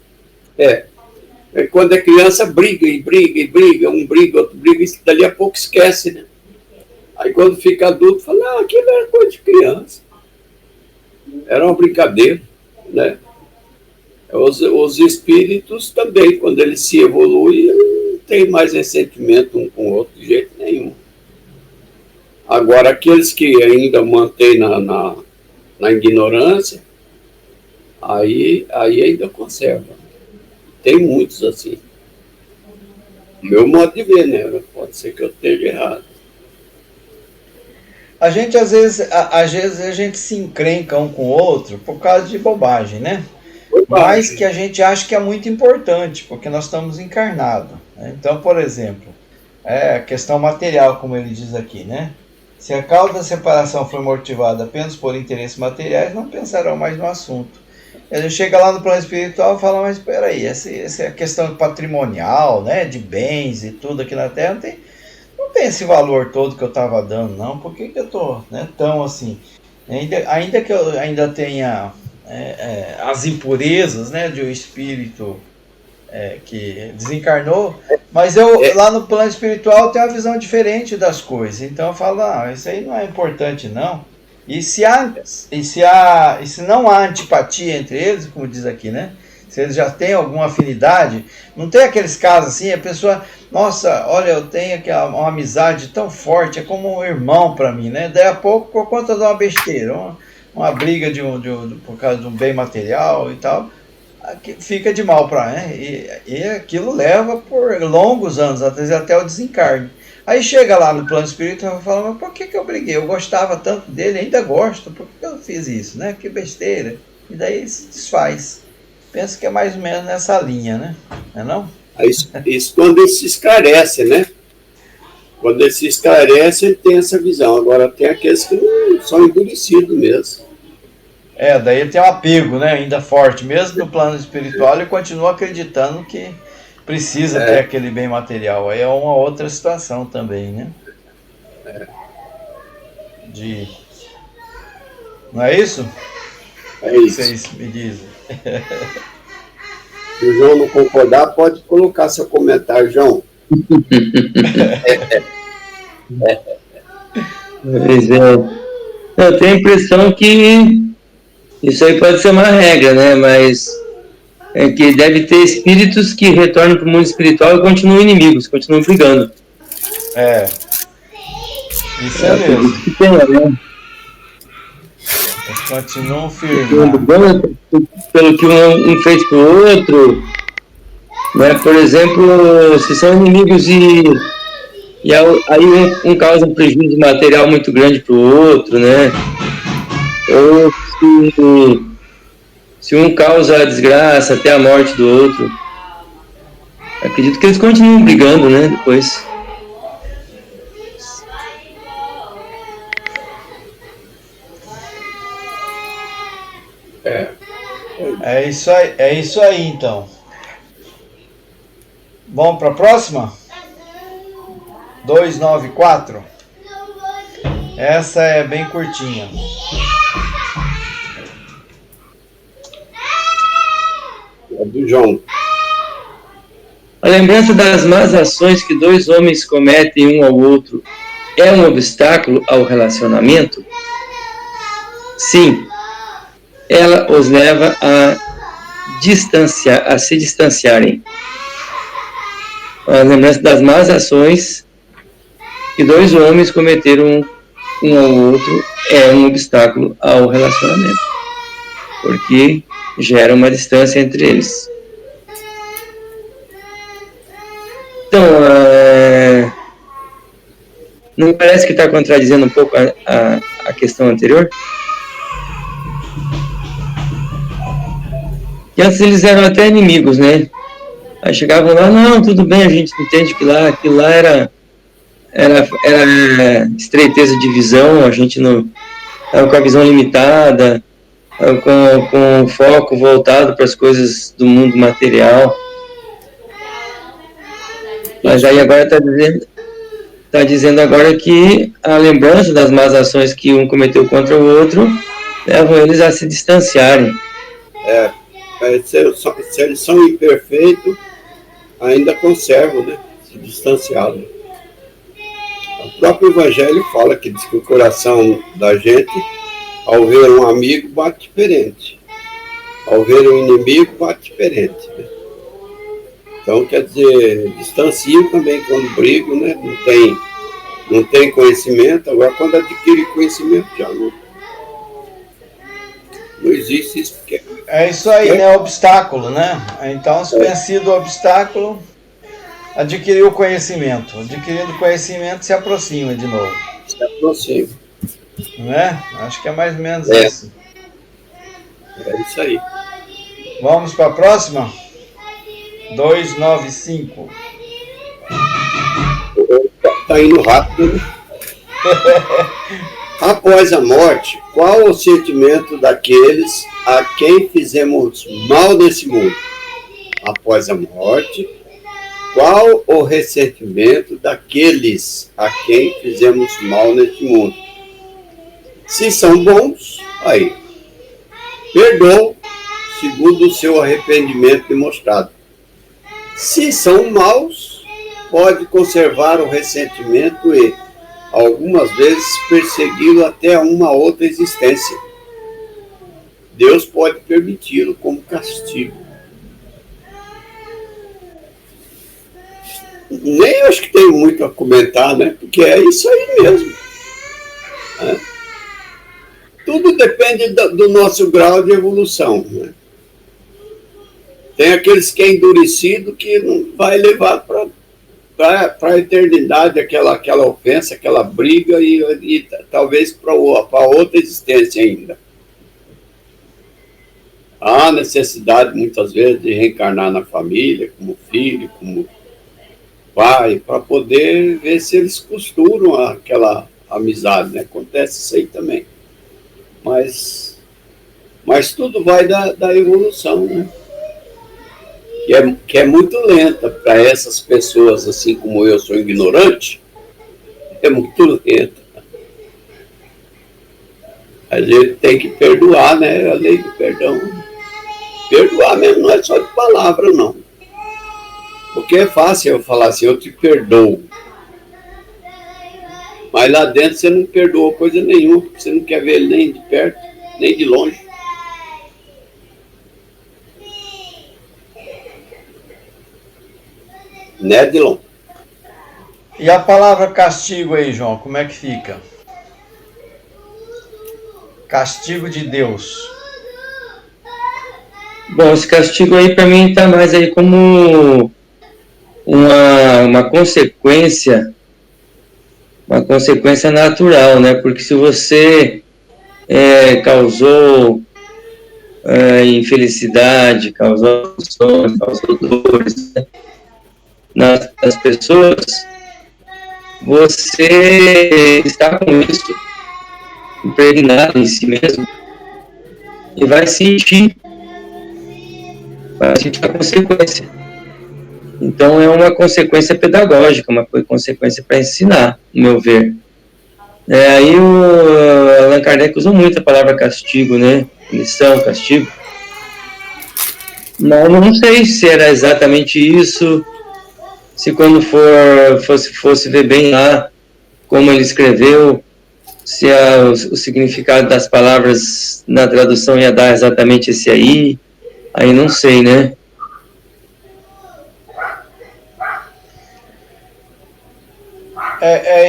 [SPEAKER 1] Quando é criança, briga, um briga, outro briga, e dali a pouco esquece, né? Aí quando fica adulto, fala, aquilo era coisa de criança. Era uma brincadeira, né? Os espíritos também, quando eles se evoluem, não tem mais ressentimento um com o outro de jeito nenhum. Agora, aqueles que ainda mantêm na ignorância, aí ainda conservam. Tem muitos assim. Meu modo de ver, né? Pode ser que eu esteja errado.
[SPEAKER 2] A gente, às vezes, a gente se encrenca um com o outro por causa de bobagem, né? Mas que a gente acha que é muito importante, porque nós estamos encarnados. Né? Então, por exemplo, a questão material, como ele diz aqui, né? Se a causa da separação for motivada apenas por interesses materiais, não pensarão mais no assunto. Ele chega lá no plano espiritual e fala, mas espera aí, essa é questão patrimonial, né, de bens e tudo aqui na Terra, não tem esse valor todo que eu estava dando, não. Por que eu estou, né, tão assim? Ainda que eu ainda tenha as impurezas, né, de um espírito que desencarnou, mas eu lá no plano espiritual tenho uma visão diferente das coisas. Então eu falo, isso aí não é importante, não. E se não há antipatia entre eles, como diz aqui, né? Se eles já têm alguma afinidade, não tem aqueles casos assim, a pessoa, nossa, olha, eu tenho aqui uma amizade tão forte, é como um irmão para mim, né? Daí a pouco, por conta de uma besteira, uma briga por causa de um bem material e tal, fica de mal para, né? E aquilo leva por longos anos, às vezes até o desencarne. Aí chega lá no plano espiritual e fala, mas por que eu briguei? Eu gostava tanto dele, ainda gosto, por que eu fiz isso, né? Que besteira. E daí se desfaz. Penso que é mais ou menos nessa linha, né? Não é não?
[SPEAKER 1] Isso quando ele se esclarece, né? Quando ele se esclarece, ele tem essa visão. Agora tem aqueles que não são endurecidos mesmo.
[SPEAKER 2] Daí ele tem um apego, né? Ainda forte. Mesmo no plano espiritual, ele continua acreditando que precisa ter aquele bem material. Aí é uma outra situação também, né? Não é isso?
[SPEAKER 1] É isso.
[SPEAKER 2] Vocês me dizem.
[SPEAKER 1] Se o João não concordar, pode colocar seu comentário, João.
[SPEAKER 3] Pois é. Eu tenho a impressão que isso aí pode ser uma regra, né? Mas é que deve ter espíritos que retornam para o mundo espiritual e continuam inimigos, continuam brigando.
[SPEAKER 2] Isso é mesmo.
[SPEAKER 3] Isso que tem, né?
[SPEAKER 2] Eles continuam firmes.
[SPEAKER 3] Pelo que um fez para o outro, né? Por exemplo, se são inimigos e aí um causa um prejuízo material muito grande para o outro, né? Ou se um causa a desgraça até a morte do outro, acredito que eles continuam brigando, né? Depois.
[SPEAKER 2] É isso aí, então. Vamos para a próxima? 294. Essa é bem curtinha.
[SPEAKER 1] É do João.
[SPEAKER 3] A lembrança das más ações que dois homens cometem um ao outro é um obstáculo ao relacionamento? Sim. Ela os leva a se distanciarem. A lembrança das más ações que dois homens cometeram um ao outro é um obstáculo ao relacionamento, porque gera uma distância entre eles. Então, não parece que está contradizendo um pouco a questão anterior? Que antes eles eram até inimigos, né? Aí chegavam lá, não, tudo bem, a gente entende que aquilo lá era estreiteza de visão, a gente não estava com a visão limitada, com foco voltado para as coisas do mundo material. Mas aí agora está dizendo agora que a lembrança das más ações que um cometeu contra o outro levam eles a se distanciarem.
[SPEAKER 1] Se eles são imperfeitos, ainda conservam, né? Se distanciaram. O próprio Evangelho fala que diz que o coração da gente, ao ver um amigo, bate diferente. Ao ver um inimigo, bate diferente. Né? Então, quer dizer, distanciam também quando brigam, né? Não tem conhecimento. Agora, quando adquire conhecimento, já não existe isso.
[SPEAKER 2] É isso aí, né? Obstáculo, né? Então, se vencido o obstáculo, adquiriu conhecimento. Adquirindo conhecimento, se aproxima de novo.
[SPEAKER 1] Se aproxima.
[SPEAKER 2] Não é? Acho que é mais ou menos isso.
[SPEAKER 1] É isso aí.
[SPEAKER 2] Vamos para a próxima? 295.
[SPEAKER 1] Está indo rápido, né? Após a morte, qual o sentimento daqueles a quem fizemos mal nesse mundo? Após a morte, qual o ressentimento daqueles a quem fizemos mal neste mundo? Se são bons, aí, perdoam segundo o seu arrependimento demonstrado. Se são maus, pode conservar o ressentimento e, algumas vezes, persegui-lo até uma outra existência. Deus pode permiti-lo como castigo. Nem acho que tenho muito a comentar, né? Porque é isso aí mesmo. Né? Tudo depende do nosso grau de evolução. Né? Tem aqueles que é endurecido que não vai levar para a eternidade aquela ofensa, aquela briga e talvez para outra existência ainda. Há necessidade, muitas vezes, de reencarnar na família, como filho, como pai, para poder ver se eles costuram aquela amizade, né? Acontece isso aí também. Mas tudo vai da evolução, né? Que é muito lenta para essas pessoas, assim como eu sou ignorante, é muito lenta. A gente tem que perdoar, né? A lei do perdão. Perdoar mesmo não é só de palavra, não. Porque é fácil eu falar assim, eu te perdoo. Mas lá dentro você não perdoou coisa nenhuma, porque você não quer ver ele nem de perto, nem de longe. Né, Dilon?
[SPEAKER 2] E a palavra castigo aí, João, como é que fica? Castigo de Deus.
[SPEAKER 3] Bom, esse castigo aí para mim está mais aí como uma consequência natural, né? Porque se você causou infelicidade, causou aflições, causou dores, né, nas pessoas, você está com isso impregnado em si mesmo e vai sentir a consequência. Então é uma consequência pedagógica, uma consequência para ensinar, no meu ver. Aí o Allan Kardec usou muito a palavra castigo, né? Lição, castigo. Mas não sei se era exatamente isso, se quando fosse ver bem lá como ele escreveu, se o significado das palavras na tradução ia dar exatamente esse aí não sei, né?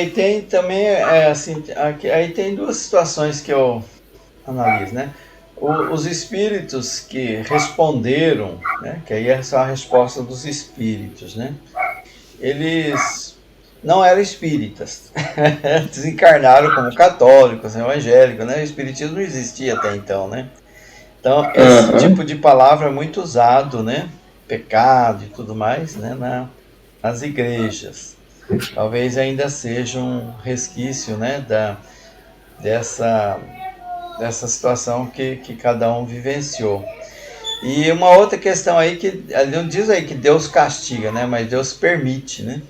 [SPEAKER 2] E tem também, assim, aí tem duas situações que eu analiso, né? Os espíritos que responderam, né? Que aí essa é a resposta dos espíritos, né? Eles não eram espíritas, desencarnaram como católicos, evangélicos, né? O espiritismo não existia até então, né? Então, esse tipo de palavra é muito usado, né? Pecado e tudo mais, né? Nas igrejas. Talvez ainda seja um resquício, né? dessa situação que cada um vivenciou. E uma outra questão aí que não diz aí que Deus castiga, né? Mas Deus permite, né?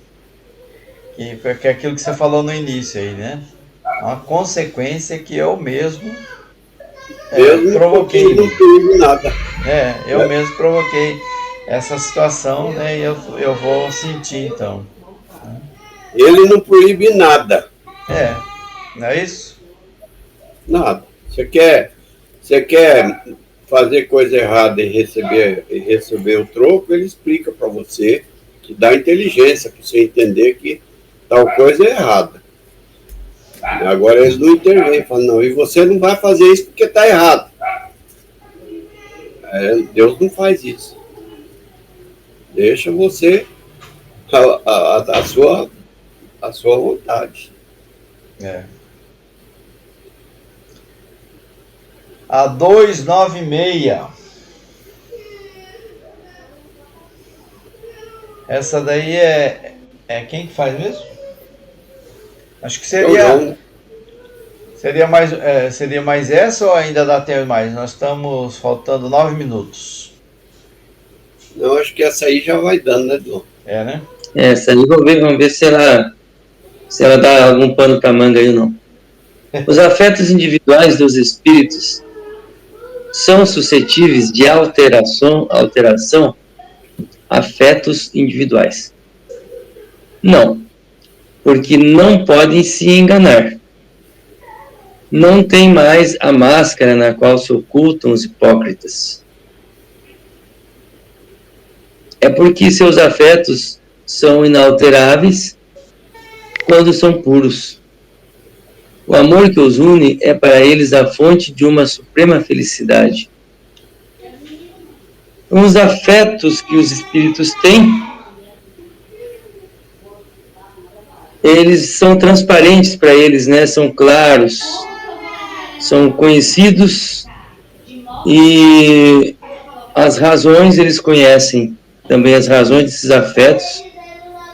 [SPEAKER 2] Que é aquilo que você falou no início aí, né? É uma consequência que eu mesmo provoquei.
[SPEAKER 1] Não proíbe nada.
[SPEAKER 2] Eu mesmo provoquei essa situação, né? E eu vou sentir, então.
[SPEAKER 1] Ele não proíbe nada.
[SPEAKER 2] Não é isso?
[SPEAKER 1] Nada. Você quer fazer coisa errada e receber o troco, ele explica para você, que dá inteligência para você entender que tal coisa é errada. Agora eles não intervêm, falam, não, e você não vai fazer isso porque está errado. Deus não faz isso. Deixa você a sua vontade.
[SPEAKER 2] A 296. Essa daí é quem que faz mesmo? Acho que seria mais essa ou ainda dá tempo mais? Nós estamos faltando 9 minutos.
[SPEAKER 1] Eu acho que essa aí já vai dando, né, Dom?
[SPEAKER 2] Né?
[SPEAKER 3] Essa aí vamos ver se ela dá algum pano para manga aí ou não. Os afetos individuais dos espíritos são suscetíveis de alteração afetos individuais. Não, porque não podem se enganar. Não tem mais a máscara na qual se ocultam os hipócritas. É porque seus afetos são inalteráveis quando são puros. O amor que os une é para eles a fonte de uma suprema felicidade. Então, os afetos que os espíritos têm, eles são transparentes para eles, né? São claros, são conhecidos e as razões eles conhecem. Também as razões desses afetos,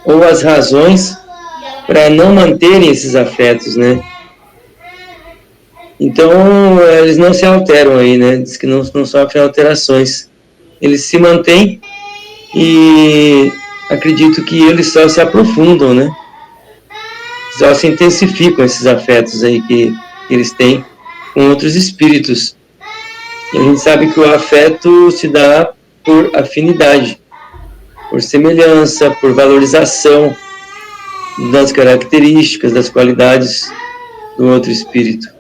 [SPEAKER 3] ou as razões para não manterem esses afetos, né? Então, eles não se alteram aí, né? Diz que não sofrem alterações. Eles se mantêm e acredito que eles só se aprofundam, né? Só se intensificam esses afetos aí que eles têm com outros espíritos. E a gente sabe que o afeto se dá por afinidade, por semelhança, por valorização das características, das qualidades do outro espírito.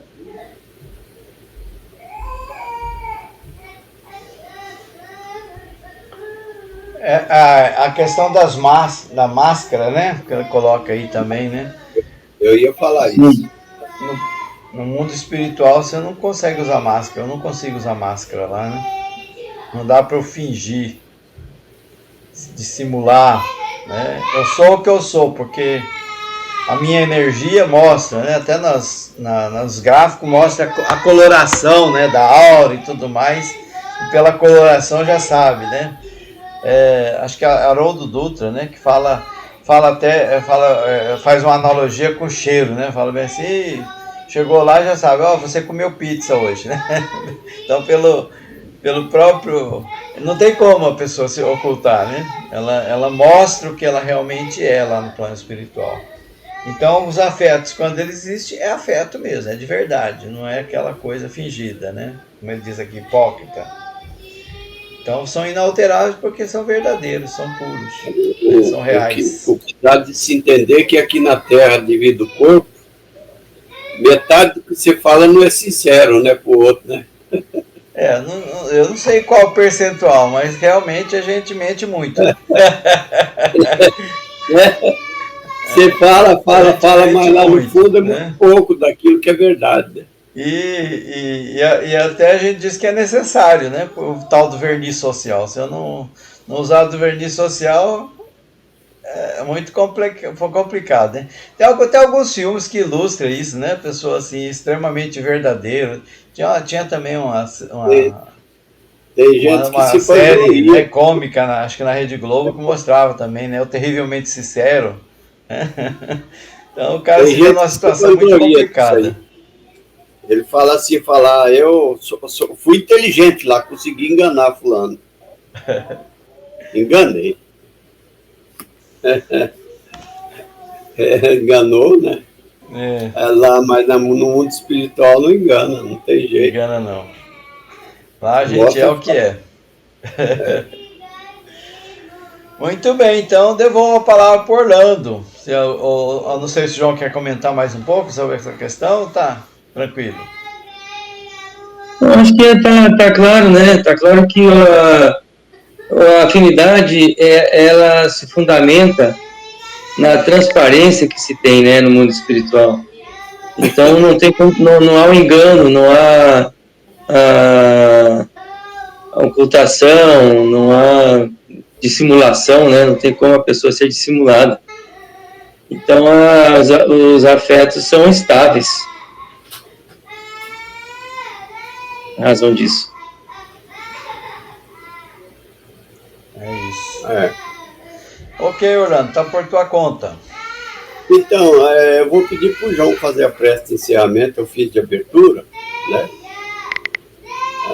[SPEAKER 2] A questão da máscara, né? Que ele coloca aí também, né?
[SPEAKER 1] Eu ia falar isso.
[SPEAKER 2] No mundo espiritual você não consegue usar máscara. Eu não consigo usar máscara lá, né? Não dá para eu fingir, dissimular, né? Eu sou o que eu sou, porque a minha energia mostra, né? Até nos gráficos mostra a coloração, né? Da aura e tudo mais. E pela coloração já sabe, né? Acho que é Haroldo Dutra, né? Que faz uma analogia com o cheiro, né? Fala bem assim, chegou lá já sabe, você comeu pizza hoje, né? Então pelo próprio, não tem como a pessoa se ocultar, né? Ela mostra o que ela realmente é lá no plano espiritual. Então os afetos, quando ele existe, é afeto mesmo, é de verdade, não é aquela coisa fingida, né? Como ele diz aqui, hipócrita. Então são inalteráveis porque são verdadeiros, são puros, são reais.
[SPEAKER 1] O que dá de se entender que aqui na Terra, devido ao corpo, metade do que você fala não é sincero, né, pro outro, né?
[SPEAKER 2] Eu não sei qual o percentual, mas realmente a gente mente muito.
[SPEAKER 1] Você fala, mas lá no fundo é muito pouco daquilo que é verdade, né?
[SPEAKER 2] E até a gente diz que é necessário, né? O tal do verniz social. Se eu não usar do verniz social, é muito complicado, né? Tem alguns filmes que ilustram isso, né? Pessoa assim, extremamente verdadeira. Tinha também
[SPEAKER 1] tem gente
[SPEAKER 2] uma
[SPEAKER 1] que se
[SPEAKER 2] série, né, cômica, acho que na Rede Globo, que mostrava também, né? O Terrivelmente Sincero. Então o cara se vê numa situação muito complicada.
[SPEAKER 1] Ele fala assim, fui inteligente lá, consegui enganar fulano. Enganei. Enganou, né? Lá, mas no mundo espiritual não engana, não tem jeito.
[SPEAKER 2] Engana não. Lá a gente é o que é. Muito bem, então devolvo a palavra para Orlando. Eu não sei se o João quer comentar mais um pouco sobre essa questão, tá? Tranquilo.
[SPEAKER 3] Eu acho que tá claro, né? Tá claro que a afinidade, ela se fundamenta na transparência que se tem, né, no mundo espiritual. Então não há um engano, não há ocultação, não há dissimulação, né? Não tem como a pessoa ser dissimulada. Então os afetos são estáveis. A razão disso.
[SPEAKER 2] É isso.
[SPEAKER 1] É.
[SPEAKER 2] Ok, Orlando, tá por tua conta.
[SPEAKER 1] Então, eu vou pedir para o João fazer a prece de encerramento, eu fiz de abertura, né?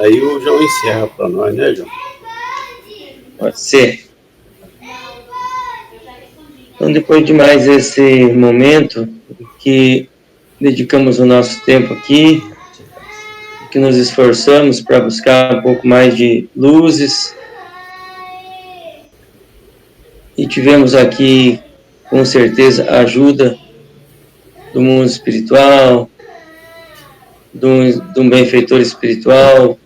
[SPEAKER 1] Aí o João encerra para nós, né, João?
[SPEAKER 3] Pode ser. Então, depois de mais esse momento que dedicamos o nosso tempo aqui, que nos esforçamos para buscar um pouco mais de luzes, e tivemos aqui, com certeza, a ajuda do mundo espiritual, de um benfeitor espiritual,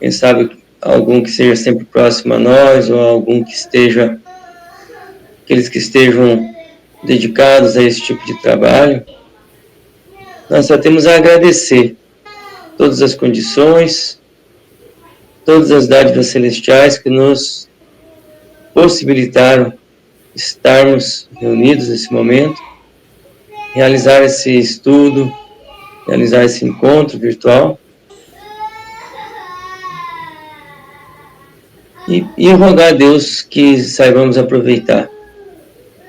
[SPEAKER 3] quem sabe algum que seja sempre próximo a nós, ou algum que esteja, aqueles que estejam dedicados a esse tipo de trabalho. Nós só temos a agradecer todas as condições, todas as dádivas celestiais que nos possibilitaram estarmos reunidos nesse momento, realizar esse estudo, realizar esse encontro virtual e rogar a Deus que saibamos aproveitar,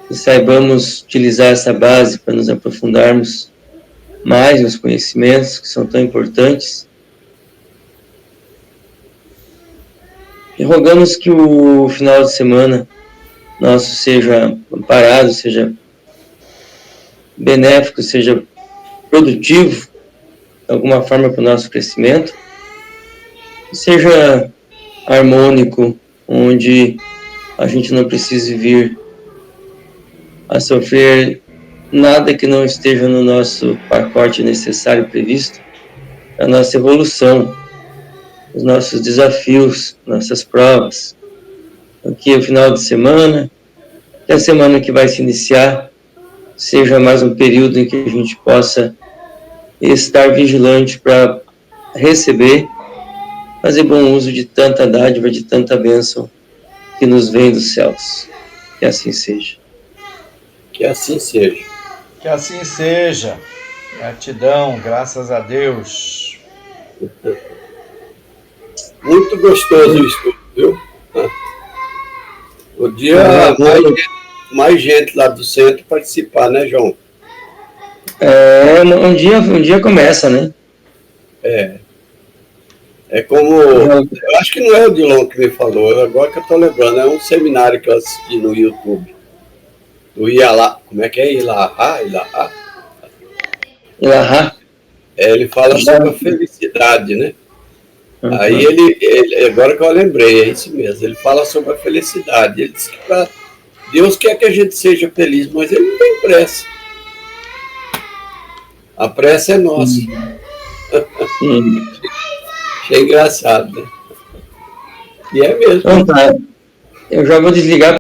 [SPEAKER 3] que saibamos utilizar essa base para nos aprofundarmos mais nos conhecimentos que são tão importantes. E rogamos que o final de semana nosso seja amparado, seja benéfico, seja produtivo, de alguma forma, para o nosso crescimento, seja harmônico, onde a gente não precise vir a sofrer nada que não esteja no nosso pacote necessário previsto para a nossa evolução, os nossos desafios, nossas provas. Aqui é o final de semana, que a semana que vai se iniciar seja mais um período em que a gente possa estar vigilante para receber, fazer bom uso de tanta dádiva, de tanta bênção que nos vem dos céus. Que assim seja.
[SPEAKER 1] Que assim seja.
[SPEAKER 2] Que assim seja. Gratidão, graças a Deus.
[SPEAKER 1] Muito gostoso o estudo, viu? Podia mais gente lá do centro participar, né, João?
[SPEAKER 3] Um dia começa, né?
[SPEAKER 1] É como... Eu acho que não é o Dilon que me falou, agora que eu estou lembrando, é um seminário que eu assisti no YouTube. Do Ialá, como é que é? Ilahá? Ele fala sobre a felicidade, né? Uhum. Aí ele, agora que eu lembrei, é isso mesmo, ele fala sobre a felicidade. Ele diz que Deus quer que a gente seja feliz, mas ele não tem pressa. A pressa é nossa. Achei engraçado, né? E é mesmo.
[SPEAKER 3] Então tá, eu já vou desligar.